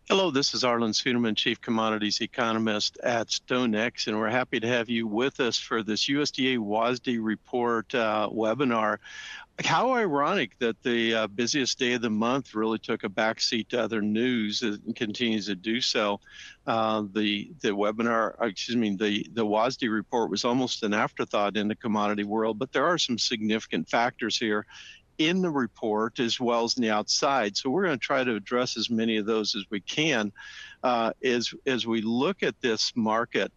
Hello, this is Arlan Suderman, Chief Commodities Economist at StoneX, and we're happy to have you with us for this USDA WASDE report webinar. How ironic that the busiest day of the month really took a backseat to other news and continues to do so. The webinar, the WASDE report was almost an afterthought in the commodity world, but there are some significant factors here in the report as well as in the outside. So we're going to try to address as many of those as we can as we look at this market.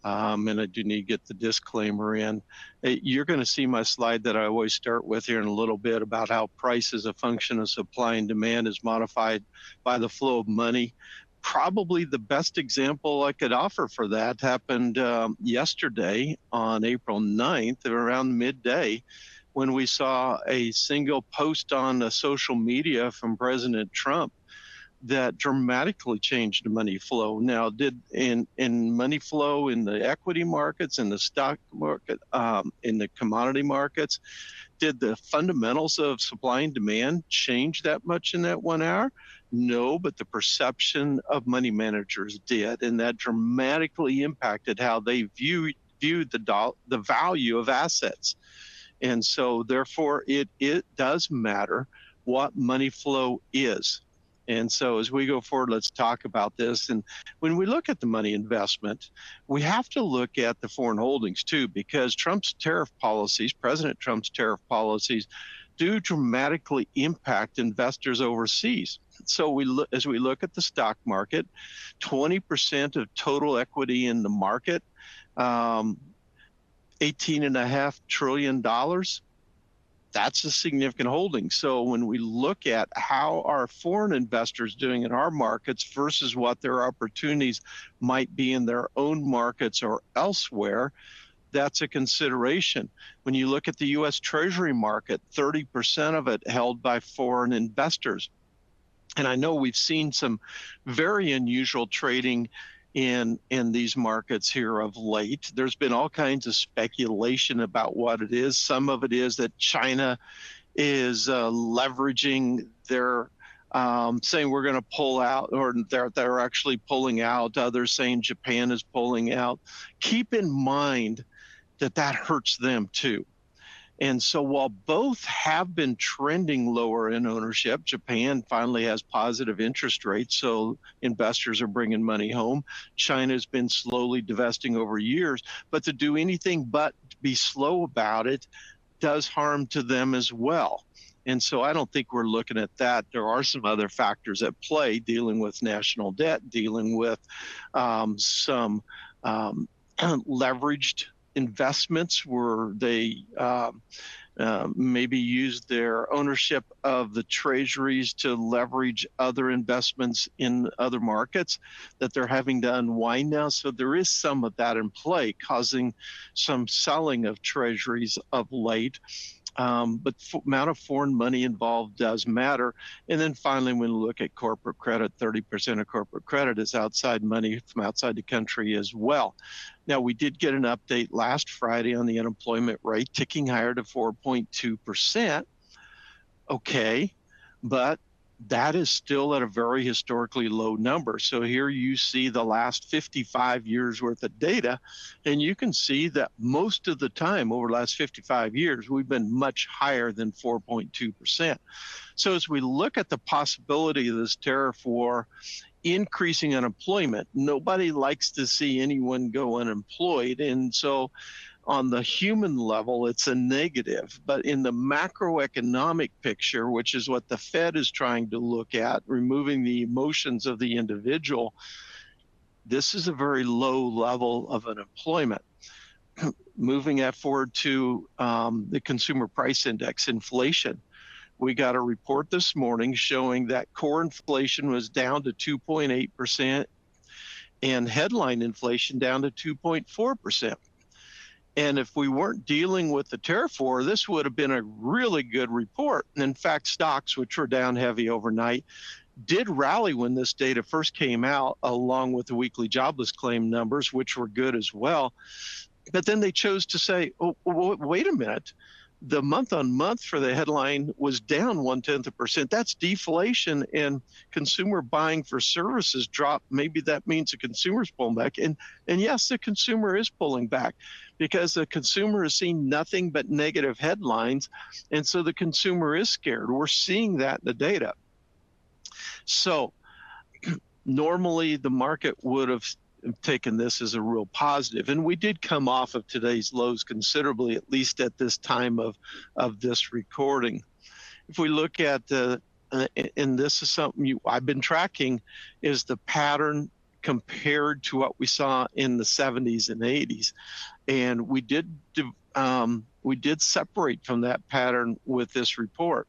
And I do need to get the disclaimer in. You're going to see my slide that I always start with here in a little bit about how price is a function of supply and demand is modified by the flow of money. Probably the best example I could offer for that happened yesterday on April 9th around midday, when we saw a single post on social media from President Trump that dramatically changed the money flow. Now, did in money flow in the equity markets, in the stock market, in the commodity markets, did the fundamentals of supply and demand change that much in that 1 hour? No, but the perception of money managers did, and that dramatically impacted how they viewed the value of assets. And so therefore it does matter what money flow is. And so as we go forward, let's talk about this. And when we look at the money investment, we have to look at the foreign holdings too, because President Trump's tariff policies do dramatically impact investors overseas. So as we look at the stock market, 20% of total equity in the market, $18.5 trillion, that's a significant holding. So when we look at how are foreign investors doing in our markets versus what their opportunities might be in their own markets or elsewhere, that's a consideration. When you look at the U.S. Treasury market, 30% of it held by foreign investors. And I know we've seen some very unusual trading in these markets here of late. There's been all kinds of speculation about what it is. Some of it is that China is leveraging their saying we're going to pull out, or they're actually pulling out. Others saying Japan is pulling out. Keep in mind that that hurts them too. And so while both have been trending lower in ownership, Japan finally has positive interest rates, so investors are bringing money home. China's been slowly divesting over years, but to do anything but be slow about it does harm to them as well. And so I don't think we're looking at that. There are some other factors at play, dealing with national debt, dealing with some leveraged investments where they maybe use their ownership of the treasuries to leverage other investments in other markets that they're having to unwind now. So there is some of that in play, causing some selling of treasuries of late. But amount of foreign money involved does matter. And then finally, when we look at corporate credit, 30% of corporate credit is outside money from outside the country as well. Now, we did get an update last Friday on the unemployment rate ticking higher to 4.2%. Okay, but that is still at a very historically low number. So here you see the last 55 years worth of data, and you can see that most of the time over the last 55 years, we've been much higher than 4.2%. So as we look at the possibility of this tariff war increasing unemployment, nobody likes to see anyone go unemployed. And so on the human level, it's a negative. But in the macroeconomic picture, which is what the Fed is trying to look at, removing the emotions of the individual, this is a very low level of unemployment. Moving that forward to the consumer price index, inflation. We got a report this morning showing that core inflation was down to 2.8% and headline inflation down to 2.4%. And if we weren't dealing with the tariff war, this would have been a really good report. And in fact, stocks, which were down heavy overnight, did rally when this data first came out, along with the weekly jobless claim numbers, which were good as well. But then they chose to say, oh, wait a minute. the month on month for the headline was down 0.1%. That's deflation, and consumer buying for services dropped. Maybe that means the consumer's pulling back. And yes, the consumer is pulling back because the consumer is seeing nothing but negative headlines. And so the consumer is scared. We're seeing that in the data. So normally the market would have taken this as a real positive. And we did come off of today's lows considerably, at least at this time of this recording. If we look at and this is something I've been tracking, is the pattern compared to what we saw in the 70s and 80s. And we did separate from that pattern with this report.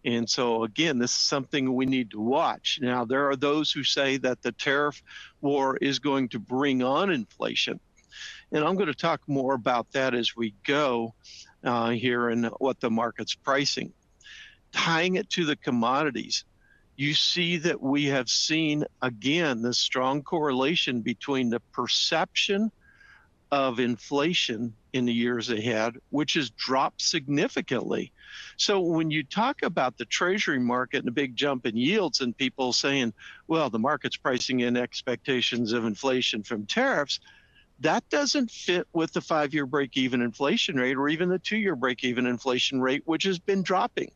And so, again, this is something we need to watch. Now, there are those who say that the tariff war is going to bring on inflation. And I'm going to talk more about that as we go here and what the market's pricing. Tying it to the commodities, you see that we have seen, again, the strong correlation between the perception of inflation in the years ahead, which has dropped significantly. So when you talk about the treasury market and a big jump in yields and people saying, well, the market's pricing in expectations of inflation from tariffs, that doesn't fit with the 5-year break-even inflation rate or even the 2-year break-even inflation rate, which has been dropping.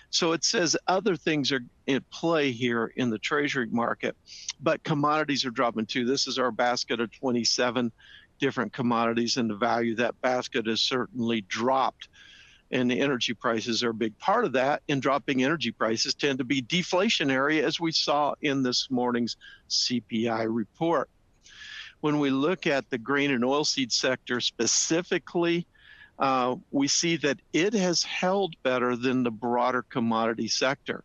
So it says other things are at play here in the treasury market, but commodities are dropping too. This is our basket of 27 different commodities, and the value of that basket has certainly dropped. And the energy prices are a big part of that, and dropping energy prices tend to be deflationary, as we saw in this morning's CPI report. When we look at the grain and oilseed sector specifically, we see that it has held better than the broader commodity sector.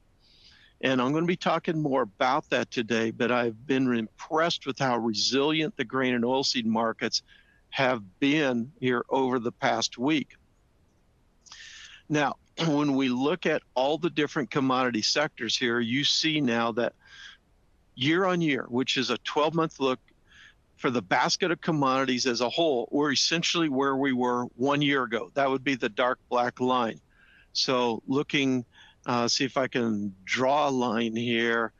And I'm going to be talking more about that today, but I've been impressed with how resilient the grain and oilseed markets have been here over the past week. Now, when we look at all the different commodity sectors here, you see now that year on year, which is a 12-month look for the basket of commodities as a whole, we're essentially where we were 1 year ago. That would be the dark black line. So looking, see if I can draw a line here,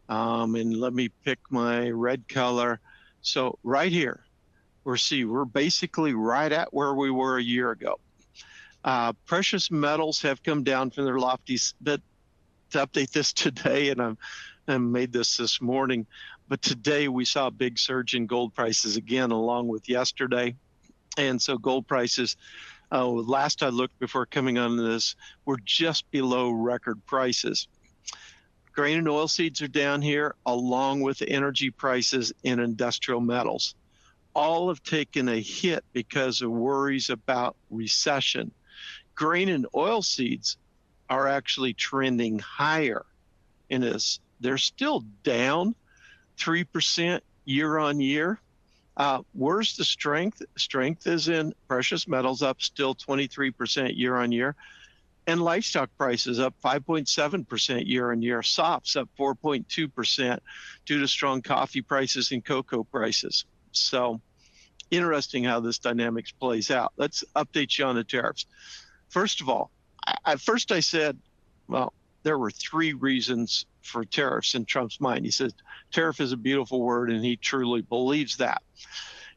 and let me pick my red color. So right here, we're basically right at where we were a year ago. Precious metals have come down from their lofties, but to update this today, and I made this morning, but today we saw a big surge in gold prices again, along with yesterday. And so gold prices, last I looked before coming on this, were just below record prices. Grain and oilseeds are down here, along with energy prices and industrial metals. All have taken a hit because of worries about recession. Grain and oilseeds are actually trending higher in this. They're still down 3% year on year. Where's the strength? Strength is in precious metals, up still 23% year on year, and livestock prices up 5.7% year on year. Sops up 4.2% due to strong coffee prices and cocoa prices. So interesting how this dynamics plays out. Let's update you on the tariffs. First of all, I said, well, there were 3 reasons for tariffs in Trump's mind. He says tariff is a beautiful word, and he truly believes that.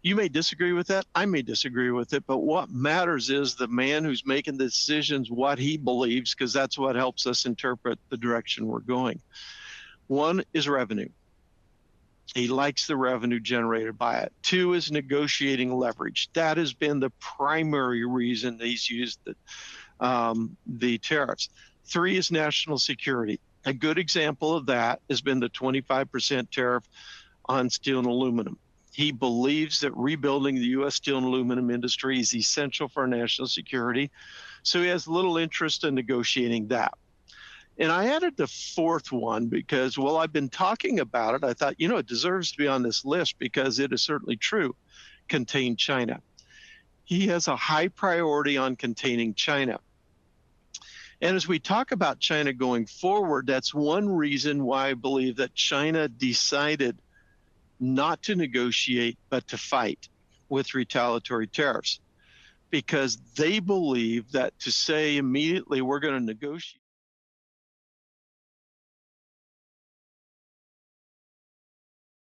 You may disagree with that. I may disagree with it. But what matters is the man who's making the decisions, what he believes, because that's what helps us interpret the direction we're going. One is revenue. He likes the revenue generated by it. 2 is negotiating leverage. That has been the primary reason he's used the tariffs. 3 is national security. A good example of that has been the 25% tariff on steel and aluminum. He believes that rebuilding the U.S. steel and aluminum industry is essential for our national security, so he has little interest in negotiating that. And I added the 4th one because, well, I've been talking about it. I thought, it deserves to be on this list because it is certainly true. Contain China. He has a high priority on containing China. And as we talk about China going forward, that's one reason why I believe that China decided not to negotiate, but to fight with retaliatory tariffs. because they believe that to say immediately we're going to negotiate